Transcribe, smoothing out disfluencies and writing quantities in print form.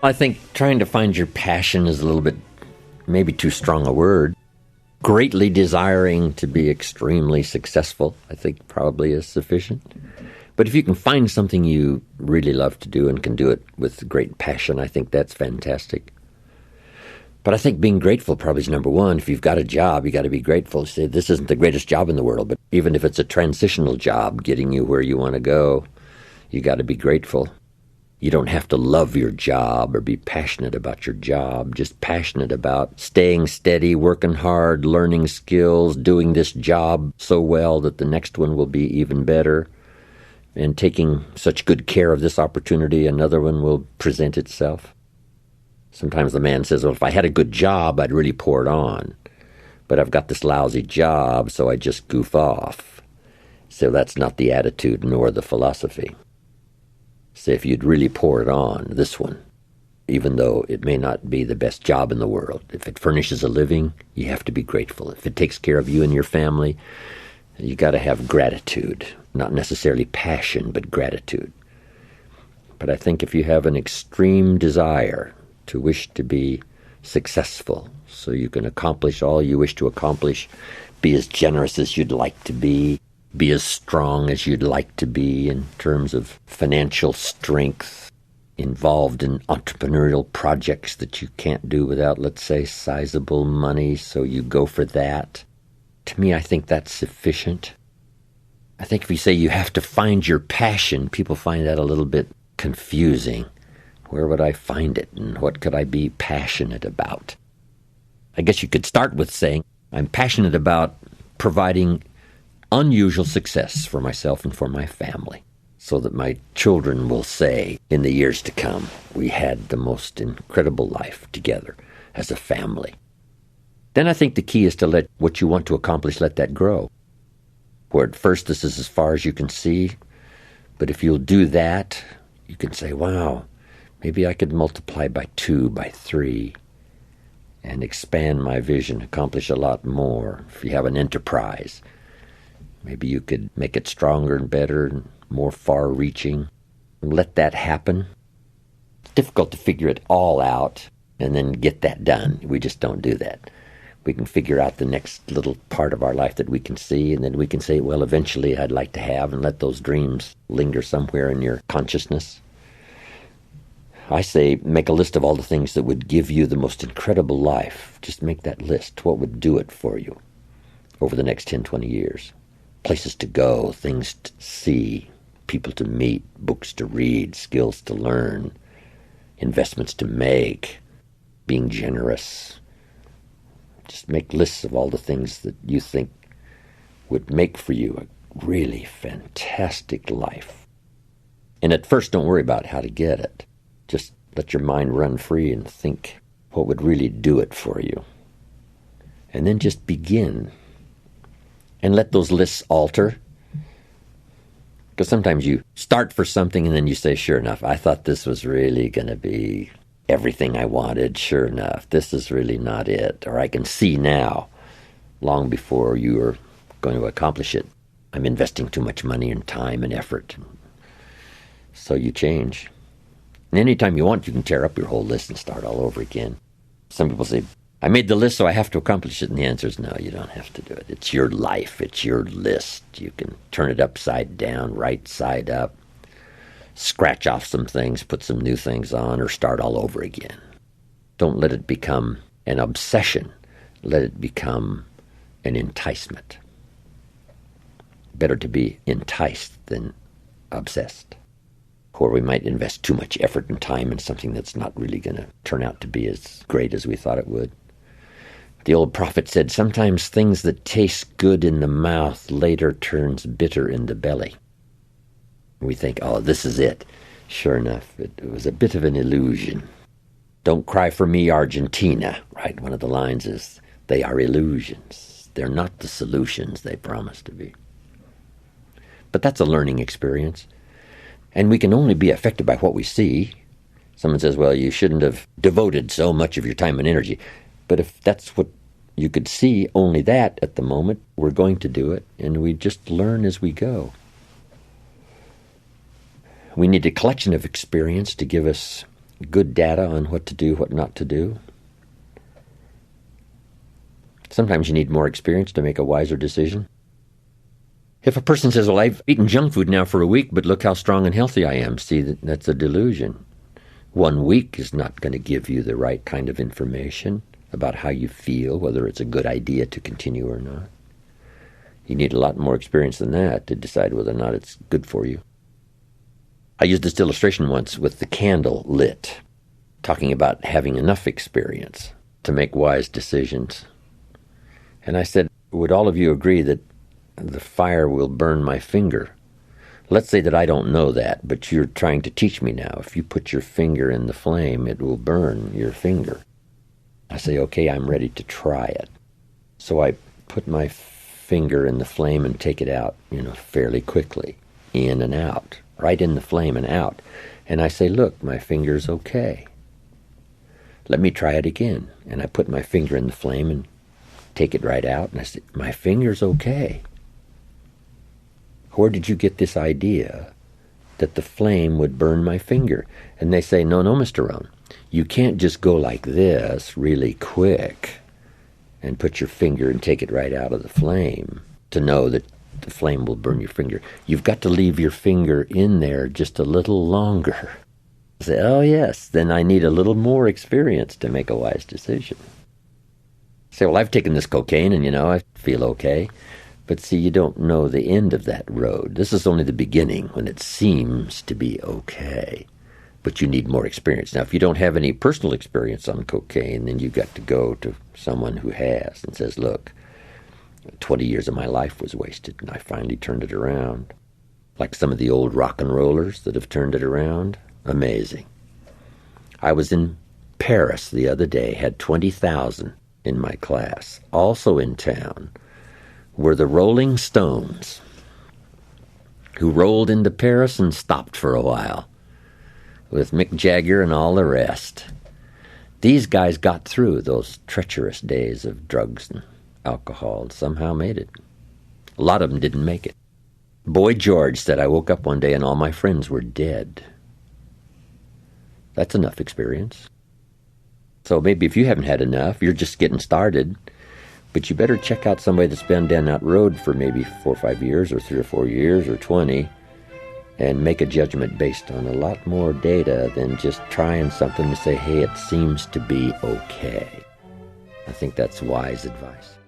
I think trying to find your passion is a little bit, maybe too strong a word. Greatly desiring to be extremely successful, I think probably is sufficient. But if you can find something you really love to do and can do it with great passion, I think that's fantastic. But I think being grateful probably is number one. If you've got a job, you got to be grateful. Say, this isn't the greatest job in the world, but even if it's a transitional job getting you where you want to go, you got to be grateful. You don't have to love your job or be passionate about your job, just passionate about staying steady, working hard, learning skills, doing this job so well that the next one will be even better, and taking such good care of this opportunity, another one will present itself. Sometimes the man says, well, if I had a good job, I'd really pour it on. But I've got this lousy job, so I just goof off. So that's not the attitude nor the philosophy. So if you'd really pour it on, this one, even though it may not be the best job in the world, if it furnishes a living, you have to be grateful. If it takes care of you and your family, you got to have gratitude, not necessarily passion, but gratitude. But I think if you have an extreme desire to wish to be successful, so you can accomplish all you wish to accomplish, be as generous as you'd like to be as strong as you'd like to be in terms of financial strength, involved in entrepreneurial projects that you can't do without, let's say, sizable money, so you go for that. To me, I think that's sufficient. I think if you say you have to find your passion, people find that a little bit confusing. Where would I find it, and what could I be passionate about? I guess you could start with saying, I'm passionate about providing unusual success for myself and for my family, so that my children will say in the years to come, we had the most incredible life together as a family. Then I think the key is to let what you want to accomplish, let that grow. Where at first this is as far as you can see, but if you'll do that, you can say, wow, maybe I could multiply by 2, by 3, and expand my vision, accomplish a lot more. If you have an enterprise, maybe you could make it stronger and better and more far-reaching. Let that happen. It's difficult to figure it all out and then get that done. We just don't do that. We can figure out the next little part of our life that we can see, and then we can say, well, eventually I'd like to have, and let those dreams linger somewhere in your consciousness. I say make a list of all the things that would give you the most incredible life. Just make that list. What would do it for you over the next 10, 20 years? Places to go, things to see, people to meet, books to read, skills to learn, investments to make, being generous. Just make lists of all the things that you think would make for you a really fantastic life. And at first, don't worry about how to get it. Just let your mind run free and think what would really do it for you. And then just begin. And let those lists alter. Because sometimes you start for something and then you say, sure enough, I thought this was really going to be everything I wanted. Sure enough, this is really not it. Or I can see now, long before you were going to accomplish it, I'm investing too much money and time and effort. So you change. And anytime you want, you can tear up your whole list and start all over again. Some people say, I made the list, so I have to accomplish it. And the answer is no, you don't have to do it. It's your life. It's your list. You can turn it upside down, right side up, scratch off some things, put some new things on, or start all over again. Don't let it become an obsession. Let it become an enticement. Better to be enticed than obsessed. Or we might invest too much effort and time in something that's not really going to turn out to be as great as we thought it would. The old prophet said, sometimes things that taste good in the mouth later turns bitter in the belly. We think, oh, this is it. Sure enough, it was a bit of an illusion. Don't cry for me, Argentina, right? One of the lines is, they are illusions. They're not the solutions they promise to be. But that's a learning experience. And we can only be affected by what we see. Someone says, well, you shouldn't have devoted so much of your time and energy. But if that's what you could see, only that at the moment, we're going to do it, and we just learn as we go. We need a collection of experience to give us good data on what to do, what not to do. Sometimes you need more experience to make a wiser decision. If a person says, well, I've eaten junk food now for a week, but look how strong and healthy I am, see, that's a delusion. 1 week is not going to give you the right kind of information about how you feel, whether it's a good idea to continue or not. You need a lot more experience than that to decide whether or not it's good for you. I used this illustration once with the candle lit, talking about having enough experience to make wise decisions. And I said, would all of you agree that the fire will burn my finger? Let's say that I don't know that, but you're trying to teach me now. If you put your finger in the flame, it will burn your finger. I say, okay, I'm ready to try it. So I put my finger in the flame and take it out, fairly quickly, in and out, right in the flame and out. And I say, look, my finger's okay. Let me try it again. And I put my finger in the flame and take it right out. And I say, my finger's okay. Where did you get this idea that the flame would burn my finger? And they say, no, Mr. Rohn, you can't just go like this really quick and put your finger and take it right out of the flame to know that the flame will burn your finger. You've got to leave your finger in there just a little longer. I say, oh yes, then I need a little more experience to make a wise decision. I say, well, I've taken this cocaine and, I feel okay. But see, you don't know the end of that road. This is only the beginning when it seems to be okay. But you need more experience. Now, if you don't have any personal experience on cocaine, then you've got to go to someone who has and says, look, 20 years of my life was wasted, and I finally turned it around. Like some of the old rock and rollers that have turned it around. Amazing. I was in Paris the other day, had 20,000 in my class. Also in town were the Rolling Stones, who rolled into Paris and stopped for a while, with Mick Jagger and all the rest. These guys got through those treacherous days of drugs and alcohol and somehow made it. A lot of them didn't make it. Boy George said, I woke up one day and all my friends were dead. That's enough experience. So maybe if you haven't had enough, you're just getting started, but you better check out somebody that's been down that road for maybe 4 or 5 years or 3 or 4 years or 20 and make a judgment based on a lot more data than just trying something to say, hey, it seems to be okay. I think that's wise advice.